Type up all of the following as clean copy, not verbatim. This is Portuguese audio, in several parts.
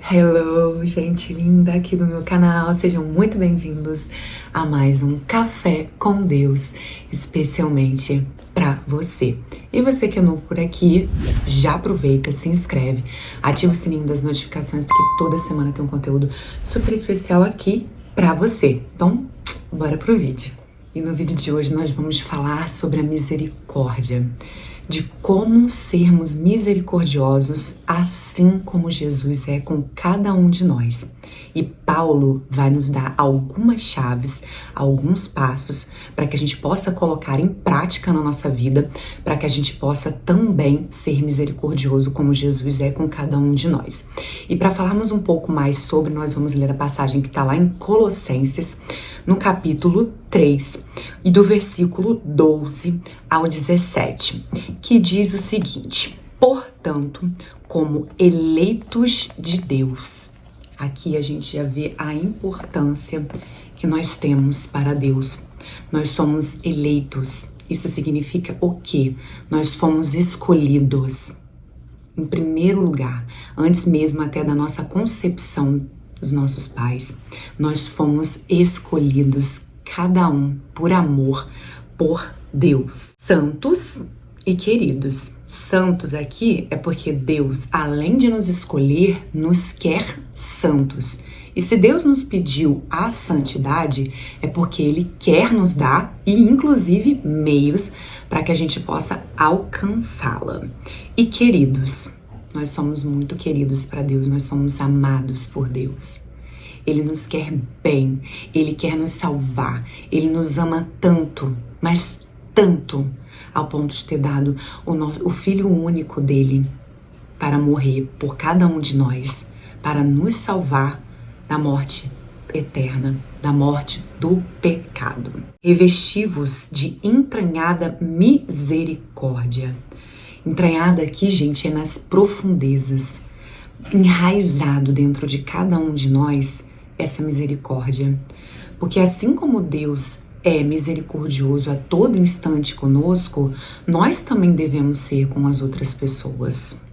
Hello, gente linda aqui do meu canal, sejam muito bem-vindos a mais um Café com Deus, especialmente pra você. E você que é novo por aqui, já aproveita, se inscreve, ativa o sininho das notificações, porque toda semana tem um conteúdo super especial aqui pra você. Então, bora pro vídeo. E no vídeo de hoje nós vamos falar sobre a misericórdia, de como sermos misericordiosos, assim como Jesus é com cada um de nós. E Paulo vai nos dar algumas chaves, alguns passos para que a gente possa colocar em prática na nossa vida, para que a gente possa também ser misericordioso como Jesus é com cada um de nós. E para falarmos um pouco mais sobre, nós vamos ler a passagem que está lá em Colossenses, no capítulo 3, e do versículo 12 ao 17, que diz o seguinte: portanto, como eleitos de Deus. Aqui a gente já vê a importância que nós temos para Deus. Nós somos eleitos. Isso significa o quê? Nós fomos escolhidos. Em primeiro lugar, antes mesmo até da nossa concepção dos nossos pais, nós fomos escolhidos, cada um por amor, por Deus. Santos e queridos. Santos aqui é porque Deus, além de nos escolher, nos quer santos. E se Deus nos pediu a santidade, é porque Ele quer nos dar, e inclusive meios, para que a gente possa alcançá-la. E queridos, nós somos muito queridos para Deus, nós somos amados por Deus. Ele nos quer bem, Ele quer nos salvar, Ele nos ama tanto, mas tanto, ao ponto de ter dado o Filho único dele para morrer por cada um de nós, para nos salvar da morte eterna, da morte do pecado. Revesti-vos de entranhada misericórdia. Entranhada aqui, gente, é nas profundezas, enraizado dentro de cada um de nós essa misericórdia. Porque assim como Deus é misericordioso a todo instante conosco, nós também devemos ser com as outras pessoas.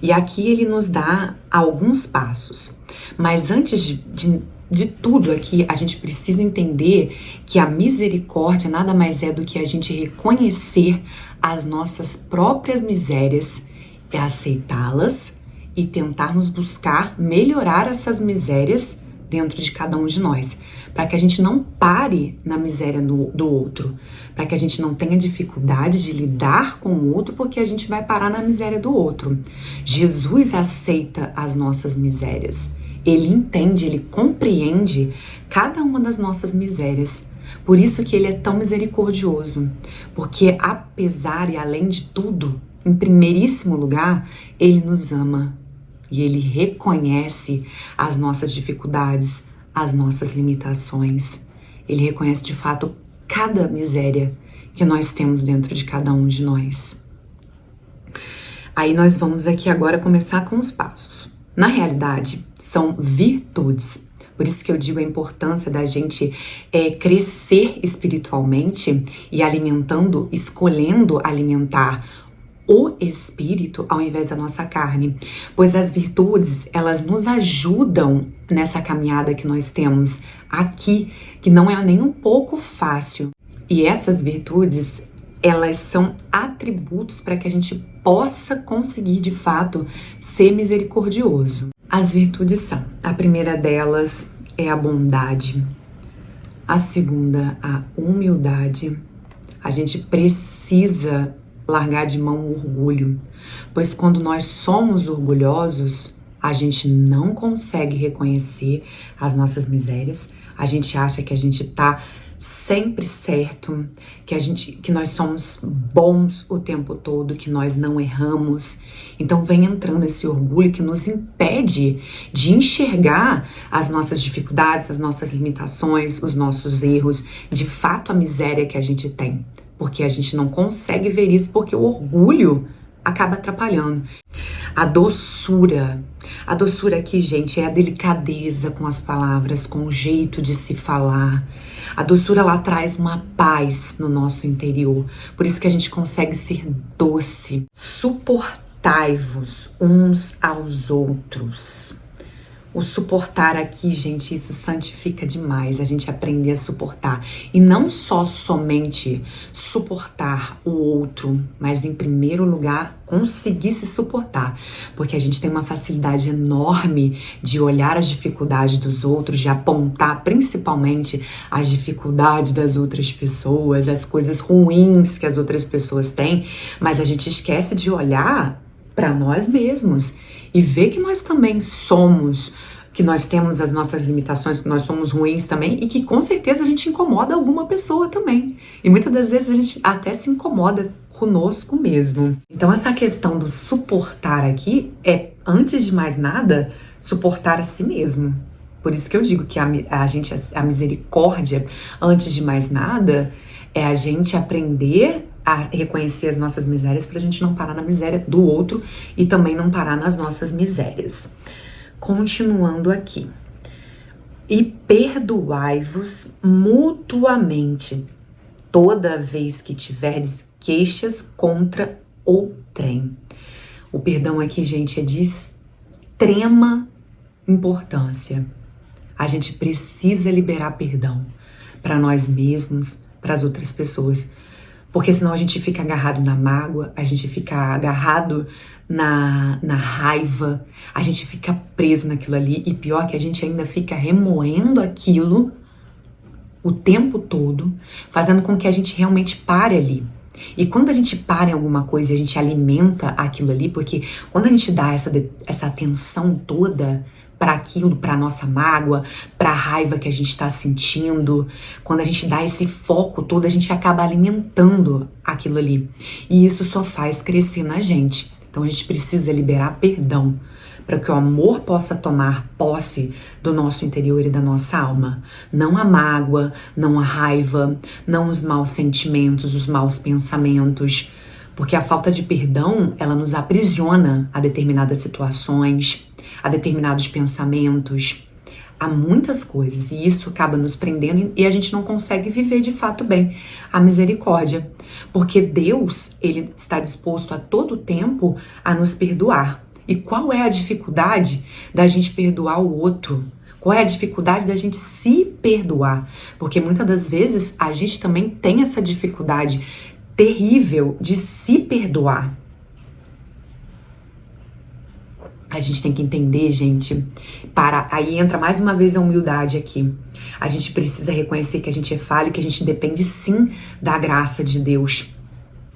E aqui ele nos dá alguns passos. Mas antes de tudo aqui, a gente precisa entender que a misericórdia nada mais é do que a gente reconhecer as nossas próprias misérias, aceitá-las e tentarmos buscar melhorar essas misérias dentro de cada um de nós, para que a gente não pare na miséria do outro, para que a gente não tenha dificuldade de lidar com o outro, porque a gente vai parar na miséria do outro. Jesus aceita as nossas misérias, Ele entende, Ele compreende cada uma das nossas misérias. Por isso que Ele é tão misericordioso, porque apesar e além de tudo, em primeiríssimo lugar, Ele nos ama. E Ele reconhece as nossas dificuldades, as nossas limitações. Ele reconhece de fato cada miséria que nós temos dentro de cada um de nós. Aí nós vamos aqui agora começar com os passos. Na realidade, são virtudes. Por isso que eu digo a importância da gente crescer espiritualmente e alimentando, escolhendo alimentar o espírito ao invés da nossa carne, pois as virtudes, elas nos ajudam nessa caminhada que nós temos aqui, que não é nem um pouco fácil. E essas virtudes, elas são atributos para que a gente possa conseguir de fato ser misericordioso. As virtudes são: a primeira delas é a bondade, a segunda, a humildade. A gente precisa largar de mão o orgulho, pois quando nós somos orgulhosos, a gente não consegue reconhecer as nossas misérias, a gente acha que a gente tá sempre certo, que nós somos bons o tempo todo, que nós não erramos. Então vem entrando esse orgulho que nos impede de enxergar as nossas dificuldades, as nossas limitações, os nossos erros, de fato a miséria que a gente tem. Porque a gente não consegue ver isso, porque o orgulho acaba atrapalhando. A doçura aqui, gente, é a delicadeza com as palavras, com o jeito de se falar. A doçura, ela traz uma paz no nosso interior. Por isso que a gente consegue ser doce, suportar Suportai-vos uns aos outros. O suportar aqui, gente, isso santifica demais, a gente aprender a suportar. E não só somente suportar o outro, mas em primeiro lugar, conseguir se suportar. Porque a gente tem uma facilidade enorme de olhar as dificuldades dos outros, de apontar principalmente as dificuldades das outras pessoas, as coisas ruins que as outras pessoas têm, mas a gente esquece de olhar para nós mesmos e ver que nós também somos, que nós temos as nossas limitações, que nós somos ruins também e que com certeza a gente incomoda alguma pessoa também. E muitas das vezes a gente até se incomoda conosco mesmo. Então essa questão do suportar aqui é, antes de mais nada, suportar a si mesmo. Por isso que eu digo que a misericórdia, antes de mais nada, é a gente aprender a reconhecer as nossas misérias para a gente não parar na miséria do outro e também não parar nas nossas misérias. Continuando aqui. E perdoai-vos mutuamente toda vez que tiverdes queixas contra outrem. O perdão aqui, gente, é de extrema importância. A gente precisa liberar perdão para nós mesmos, para as outras pessoas. Porque senão a gente fica agarrado na mágoa, a gente fica agarrado na raiva, a gente fica preso naquilo ali e pior que a gente ainda fica remoendo aquilo o tempo todo, fazendo com que a gente realmente pare ali. E quando a gente para em alguma coisa e a gente alimenta aquilo ali, porque quando a gente dá essa atenção toda para aquilo, para nossa mágoa, para a raiva que a gente está sentindo, quando a gente dá esse foco todo, a gente acaba alimentando aquilo ali. E isso só faz crescer na gente. Então a gente precisa liberar perdão para que o amor possa tomar posse do nosso interior e da nossa alma. Não a mágoa, não a raiva, não os maus sentimentos, os maus pensamentos. Porque a falta de perdão, ela nos aprisiona a determinadas situações, a determinados pensamentos, a muitas coisas, e isso acaba nos prendendo e a gente não consegue viver de fato bem a misericórdia, porque Deus, ele está disposto a todo tempo a nos perdoar. E qual é a dificuldade da gente perdoar o outro? Qual é a dificuldade da gente se perdoar? Porque muitas das vezes a gente também tem essa dificuldade terrível de se perdoar. A gente tem que entender, gente, aí entra mais uma vez a humildade aqui. A gente precisa reconhecer que a gente é falho, que a gente depende sim da graça de Deus.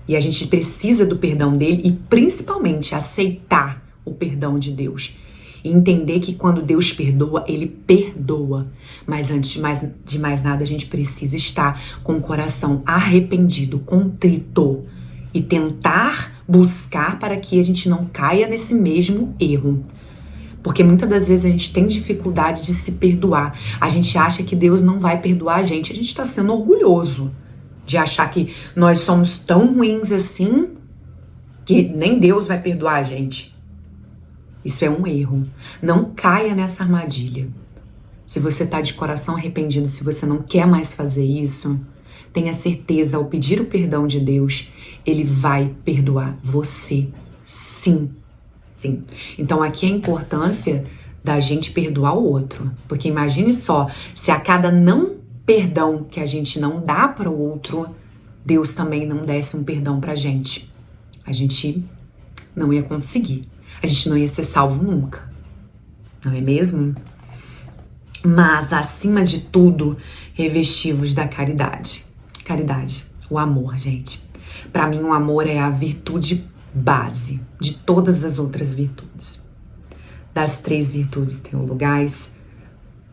E a gente precisa do perdão dele e principalmente aceitar o perdão de Deus. E entender que quando Deus perdoa, ele perdoa. Mas antes de mais nada, a gente precisa estar com o coração arrependido, contrito e tentar buscar para que a gente não caia nesse mesmo erro. Porque muitas das vezes a gente tem dificuldade de se perdoar. A gente acha que Deus não vai perdoar a gente está sendo orgulhoso de achar que nós somos tão ruins assim que nem Deus vai perdoar a gente. Isso é um erro. Não caia nessa armadilha. Se você está de coração arrependido, se você não quer mais fazer isso, tenha certeza, ao pedir o perdão de Deus, ele vai perdoar você, sim. Sim. Então aqui a importância da gente perdoar o outro. Porque imagine só, se a cada não perdão que a gente não dá para o outro, Deus também não desse um perdão pra gente. A gente não ia conseguir. A gente não ia ser salvo nunca. Não é mesmo? Mas, acima de tudo, revestivos da caridade. Caridade, o amor, gente. Para mim, o amor é a virtude base de todas as outras virtudes. Das 3 virtudes teologais,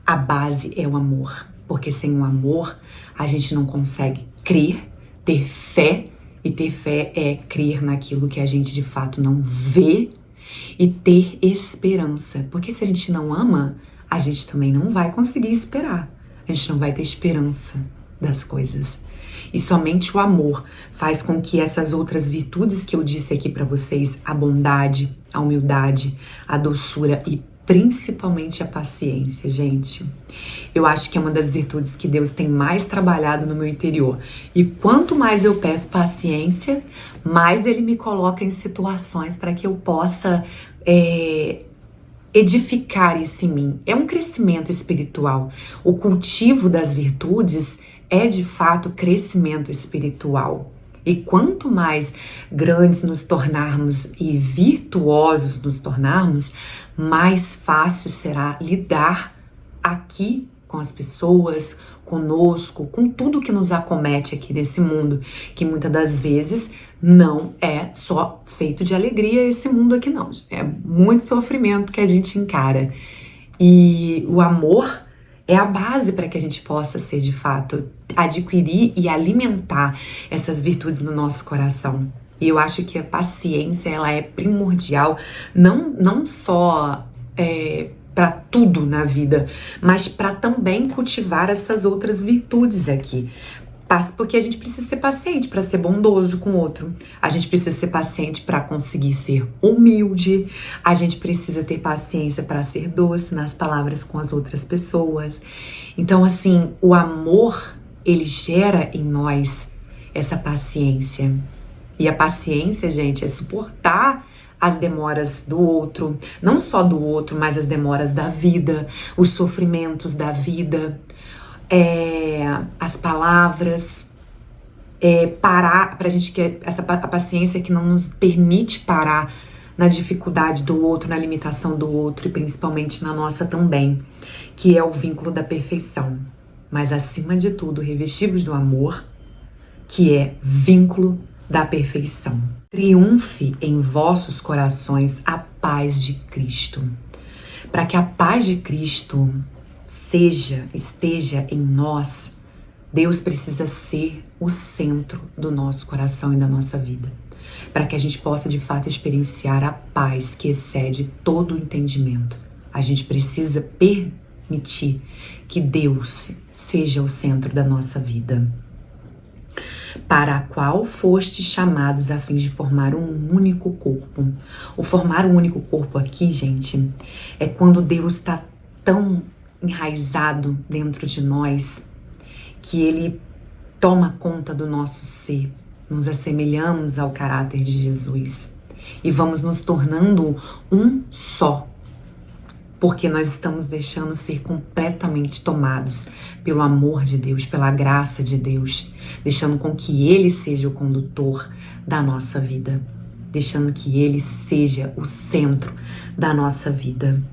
a base é o amor. Porque sem o amor, a gente não consegue crer, ter fé. E ter fé é crer naquilo que a gente de fato não vê e ter esperança. Porque se a gente não ama, a gente também não vai conseguir esperar. A gente não vai ter esperança das coisas. E somente o amor faz com que essas outras virtudes que eu disse aqui para vocês, a bondade, a humildade, a doçura e principalmente a paciência, gente. Eu acho que é uma das virtudes que Deus tem mais trabalhado no meu interior. E quanto mais eu peço paciência, mais Ele me coloca em situações para que eu possa edificar isso em mim. É um crescimento espiritual. O cultivo das virtudes é de fato crescimento espiritual. E quanto mais grandes nos tornarmos e virtuosos nos tornarmos, mais fácil será lidar aqui com as pessoas, conosco, com tudo que nos acomete aqui nesse mundo, que muitas das vezes não é só feito de alegria esse mundo aqui não. É muito sofrimento que a gente encara. E o amor é a base para que a gente possa ser, de fato, adquirir e alimentar essas virtudes no nosso coração. E eu acho que a paciência, ela é primordial, não só para tudo na vida, mas para também cultivar essas outras virtudes aqui. Porque a gente precisa ser paciente para ser bondoso com o outro. A gente precisa ser paciente para conseguir ser humilde. A gente precisa ter paciência para ser doce nas palavras com as outras pessoas. Então, assim, o amor, ele gera em nós essa paciência. E a paciência, gente, é suportar as demoras do outro. Não só do outro, mas as demoras da vida, os sofrimentos da vida. As palavras, parar, pra gente que a paciência que não nos permite parar na dificuldade do outro, na limitação do outro e principalmente na nossa também, que é o vínculo da perfeição. Mas acima de tudo, revestivos do amor, que é vínculo da perfeição. Triunfe em vossos corações a paz de Cristo. Para que a paz de Cristo esteja em nós, Deus precisa ser o centro do nosso coração e da nossa vida, para que a gente possa de fato experienciar a paz que excede todo o entendimento. A gente precisa permitir que Deus seja o centro da nossa vida, para a qual fostes chamados a fim de formar um único corpo. O formar um único corpo aqui, gente, é quando Deus está tão enraizado dentro de nós, que Ele toma conta do nosso ser. Nos assemelhamos ao caráter de Jesus e vamos nos tornando um só, porque nós estamos deixando ser completamente tomados pelo amor de Deus, pela graça de Deus, deixando com que Ele seja o condutor da nossa vida, deixando que Ele seja o centro da nossa vida.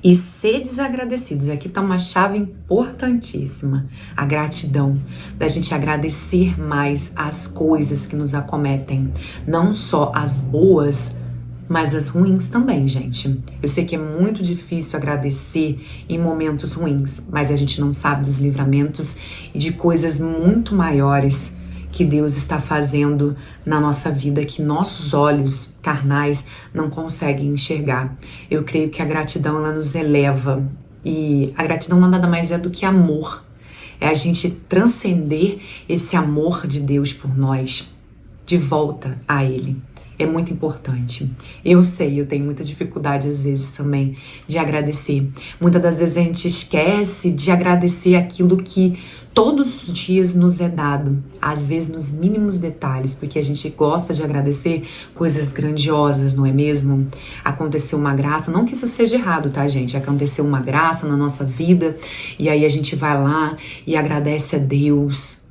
E sedes agradecidos. Aqui está uma chave importantíssima. A gratidão. Da gente agradecer mais as coisas que nos acometem. Não só as boas, mas as ruins também, gente. Eu sei que é muito difícil agradecer em momentos ruins, mas a gente não sabe dos livramentos e de coisas muito maiores que Deus está fazendo na nossa vida, que nossos olhos carnais não conseguem enxergar. Eu creio que a gratidão, ela nos eleva, e a gratidão nada mais é do que amor. É a gente transcender esse amor de Deus por nós, de volta a Ele. É muito importante. Eu sei, eu tenho muita dificuldade às vezes também de agradecer. Muitas das vezes a gente esquece de agradecer aquilo que todos os dias nos é dado, às vezes nos mínimos detalhes, porque a gente gosta de agradecer coisas grandiosas, não é mesmo? Aconteceu uma graça, não que isso seja errado, tá, gente? Aconteceu uma graça na nossa vida e aí a gente vai lá e agradece a Deus,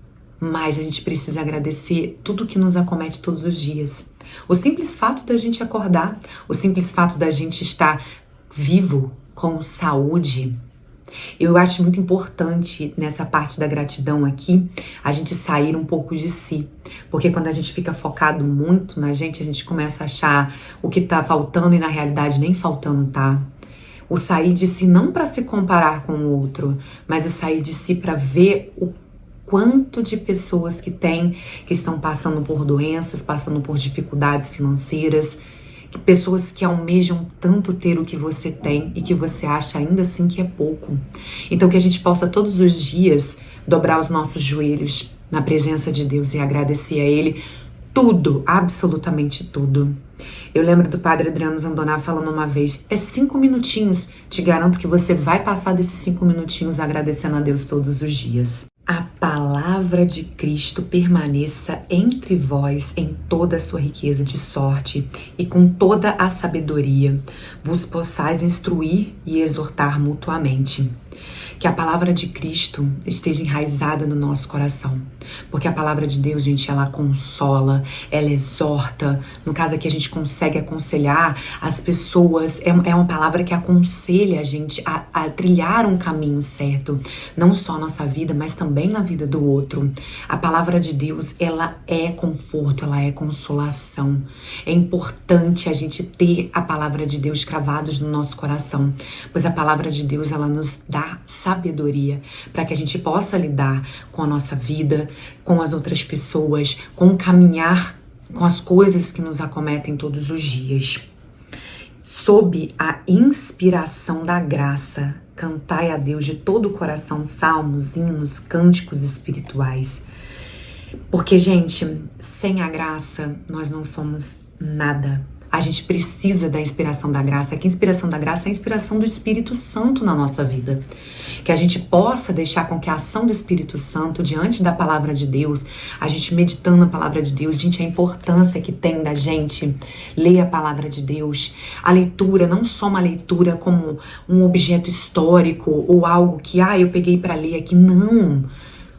mas a gente precisa agradecer tudo que nos acomete todos os dias. O simples fato da gente acordar, o simples fato da gente estar vivo, com saúde. Eu acho muito importante nessa parte da gratidão aqui, a gente sair um pouco de si. Porque quando a gente fica focado muito na gente, a gente começa a achar o que tá faltando e na realidade nem faltando tá. O sair de si não para se comparar com o outro, mas o sair de si para ver o quanto de pessoas que estão passando por doenças, passando por dificuldades financeiras, pessoas que almejam tanto ter o que você tem e que você acha ainda assim que é pouco. Então que a gente possa todos os dias dobrar os nossos joelhos na presença de Deus e agradecer a Ele tudo, absolutamente tudo. Eu lembro do padre Adriano Zandoná falando uma vez, é 5 minutinhos, te garanto que você vai passar desses 5 minutinhos agradecendo a Deus todos os dias. A palavra de Cristo permaneça entre vós em toda a sua riqueza de sorte e com toda a sabedoria, vos possais instruir e exortar mutuamente. Que a palavra de Cristo esteja enraizada no nosso coração. Porque a palavra de Deus, gente, ela consola, ela exorta. No caso aqui, a gente consegue aconselhar as pessoas. É uma palavra que aconselha a gente a trilhar um caminho certo. Não só na nossa vida, mas também na vida do outro. A palavra de Deus, ela é conforto, ela é consolação. É importante a gente ter a palavra de Deus cravados no nosso coração. Pois a palavra de Deus, ela nos dá sabedoria para que a gente possa lidar com a nossa vida, com as outras pessoas, com caminhar com as coisas que nos acometem todos os dias. Sob a inspiração da graça, cantai a Deus de todo o coração salmos, hinos, cânticos espirituais. Porque, gente, sem a graça nós não somos nada. A gente precisa da inspiração da graça, que a inspiração da graça é a inspiração do Espírito Santo na nossa vida. Que a gente possa deixar com que a ação do Espírito Santo diante da palavra de Deus, a gente meditando na palavra de Deus, gente, a importância que tem da gente ler a palavra de Deus. A leitura, não só uma leitura como um objeto histórico ou algo que, eu peguei para ler aqui, não.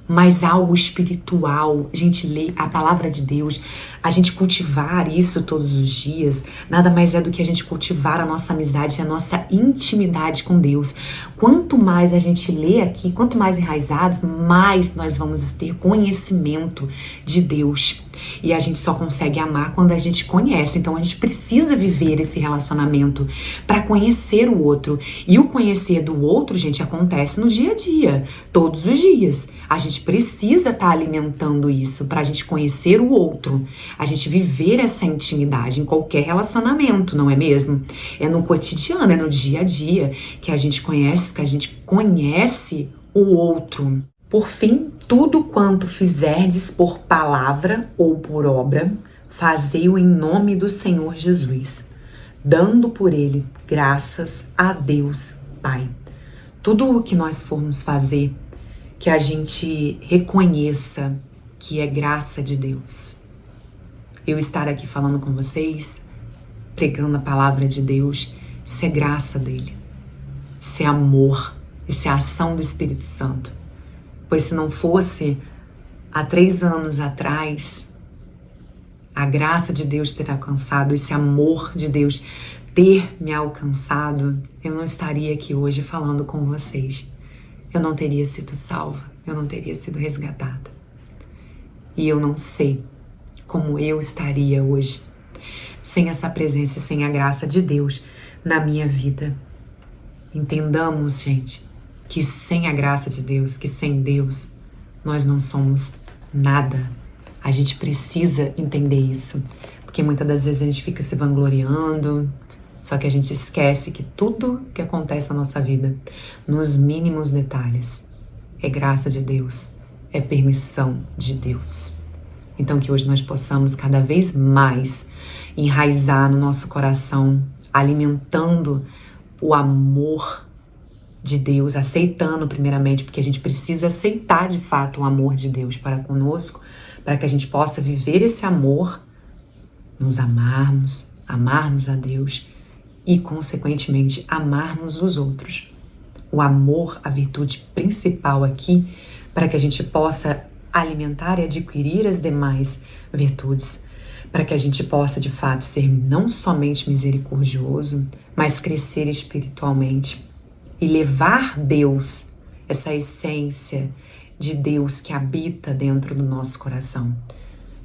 Mas algo espiritual, a gente lê a palavra de Deus, a gente cultivar isso todos os dias, nada mais é do que a gente cultivar a nossa amizade, a nossa intimidade com Deus. Quanto mais a gente lê aqui, quanto mais enraizados, mais nós vamos ter conhecimento de Deus. E a gente só consegue amar quando a gente conhece. Então a gente precisa viver esse relacionamento para conhecer o outro. E o conhecer do outro, gente, acontece no dia a dia, todos os dias. A gente precisa estar alimentando isso para a gente conhecer o outro. A gente viver essa intimidade em qualquer relacionamento, não é mesmo? É no cotidiano, é no dia a dia que a gente conhece o outro. Por fim, tudo quanto fizerdes por palavra ou por obra, fazei-o em nome do Senhor Jesus, dando por ele graças a Deus Pai. Tudo o que nós formos fazer, que a gente reconheça que é graça de Deus. Eu estar aqui falando com vocês, pregando a palavra de Deus, isso é graça dele, isso é amor, isso é ação do Espírito Santo. Pois se não fosse há 3 anos atrás, a graça de Deus ter alcançado, esse amor de Deus ter me alcançado, eu não estaria aqui hoje falando com vocês. Eu não teria sido salva, eu não teria sido resgatada. E eu não sei como eu estaria hoje sem essa presença e sem a graça de Deus na minha vida. Entendamos, gente, que sem a graça de Deus, que sem Deus, nós não somos nada. A gente precisa entender isso, porque muitas das vezes a gente fica se vangloriando, só que a gente esquece que tudo que acontece na nossa vida, nos mínimos detalhes, é graça de Deus, é permissão de Deus. Então que hoje nós possamos cada vez mais enraizar no nosso coração, alimentando o amor de Deus, aceitando primeiramente, porque a gente precisa aceitar de fato o amor de Deus para conosco, para que a gente possa viver esse amor, nos amarmos a Deus e, consequentemente, amarmos os outros. O amor, a virtude principal aqui, para que a gente possa alimentar e adquirir as demais virtudes, para que a gente possa, de fato, ser não somente misericordioso, mas crescer espiritualmente e levar Deus, essa essência de Deus que habita dentro do nosso coração.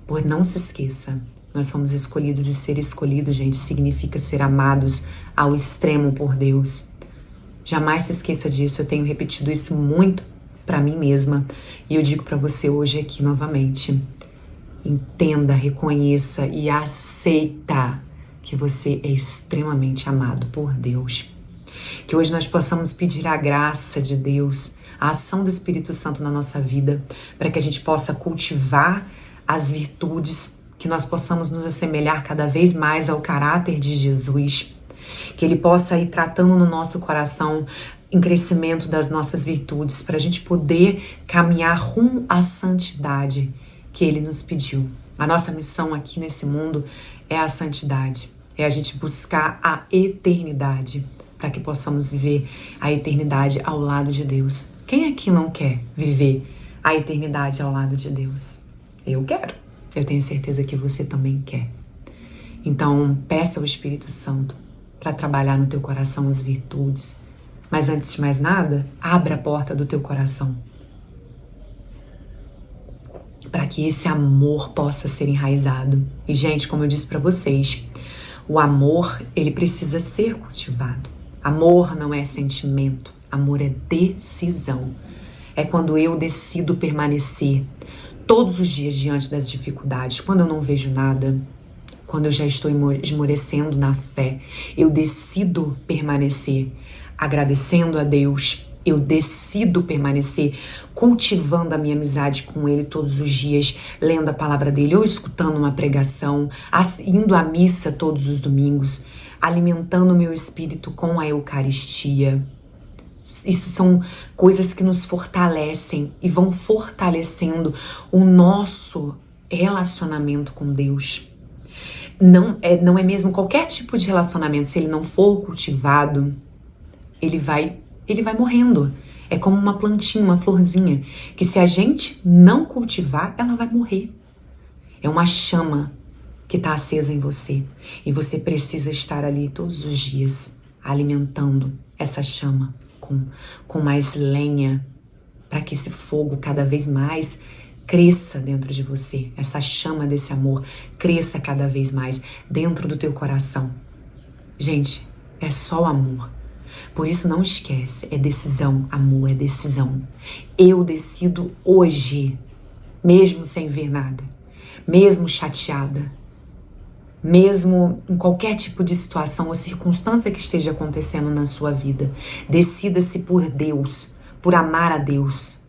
Por não se esqueça, nós fomos escolhidos e ser escolhido, gente, significa ser amados ao extremo por Deus. Jamais se esqueça disso, eu tenho repetido isso muito para mim mesma e eu digo para você hoje aqui novamente. Entenda, reconheça e aceita que você é extremamente amado por Deus. Que hoje nós possamos pedir a graça de Deus, a ação do Espírito Santo na nossa vida, para que a gente possa cultivar as virtudes que nós possamos nos assemelhar cada vez mais ao caráter de Jesus, que Ele possa ir tratando no nosso coração em crescimento das nossas virtudes, para a gente poder caminhar rumo à santidade que Ele nos pediu. A nossa missão aqui nesse mundo é a santidade, é a gente buscar a eternidade, para que possamos viver a eternidade ao lado de Deus. Quem aqui não quer viver a eternidade ao lado de Deus? Eu quero. Eu tenho certeza que você também quer. Então, peça ao Espírito Santo para trabalhar no teu coração as virtudes. Mas antes de mais nada, abra a porta do teu coração para que esse amor possa ser enraizado. E, gente, como eu disse para vocês, o amor, ele precisa ser cultivado. Amor não é sentimento, amor é decisão. É quando eu decido permanecer todos os dias diante das dificuldades, quando eu não vejo nada, quando eu já estou esmorecendo na fé, eu decido permanecer agradecendo a Deus, eu decido permanecer cultivando a minha amizade com Ele todos os dias, lendo a palavra dEle, ou escutando uma pregação, indo à missa todos os domingos, alimentando o meu espírito com a Eucaristia. Isso são coisas que nos fortalecem e vão fortalecendo o nosso relacionamento com Deus. Não é mesmo qualquer tipo de relacionamento, se ele não for cultivado, ele vai morrendo. É como uma plantinha, uma florzinha, que se a gente não cultivar, ela vai morrer. É uma chama que está acesa em você. E você precisa estar ali todos os dias, alimentando essa chama com mais lenha, para que esse fogo cada vez mais cresça dentro de você. Essa chama desse amor cresça cada vez mais dentro do teu coração. Gente, é só amor. Por isso não esquece, é decisão, amor é decisão. Eu decido hoje, mesmo sem ver nada, mesmo chateada, mesmo em qualquer tipo de situação ou circunstância que esteja acontecendo na sua vida, decida-se por Deus, por amar a Deus,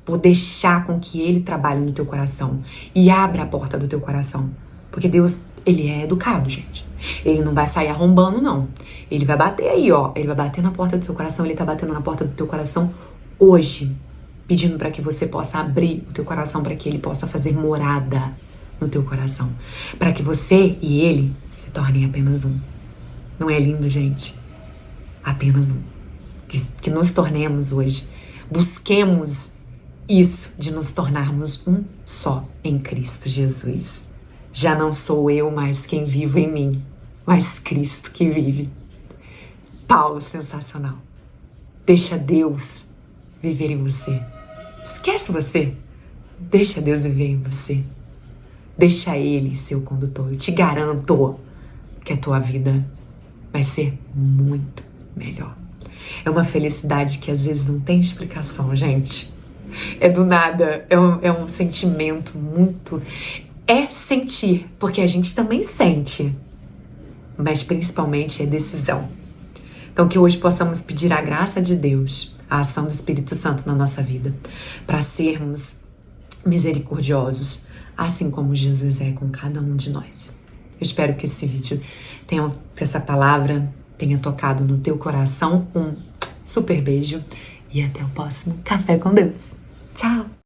por deixar com que Ele trabalhe no teu coração e abra a porta do teu coração. Porque Deus, Ele é educado, gente. Ele não vai sair arrombando, não. Ele vai bater aí, ó. Ele vai bater na porta do teu coração. Ele tá batendo na porta do teu coração hoje, pedindo para que você possa abrir o teu coração, para que Ele possa fazer morada no teu coração, para que você e Ele se tornem apenas um. Não é lindo, gente? Apenas um. Que nos tornemos hoje. Busquemos isso de nos tornarmos um só em Cristo Jesus. Já não sou eu mais quem vivo em mim, mas Cristo que vive. Paulo, sensacional. Deixa Deus viver em você. Esquece você. Deixa Deus viver em você. Deixa Ele ser o condutor. Eu te garanto que a tua vida vai ser muito melhor. É uma felicidade que às vezes não tem explicação, gente. É do nada, é um sentimento muito... É sentir, porque a gente também sente, mas principalmente é decisão. Então que hoje possamos pedir a graça de Deus, a ação do Espírito Santo na nossa vida, para sermos misericordiosos, assim como Jesus é com cada um de nós. Eu espero que esse vídeo que essa palavra tenha tocado no teu coração. Um super beijo e até o próximo Café com Deus. Tchau!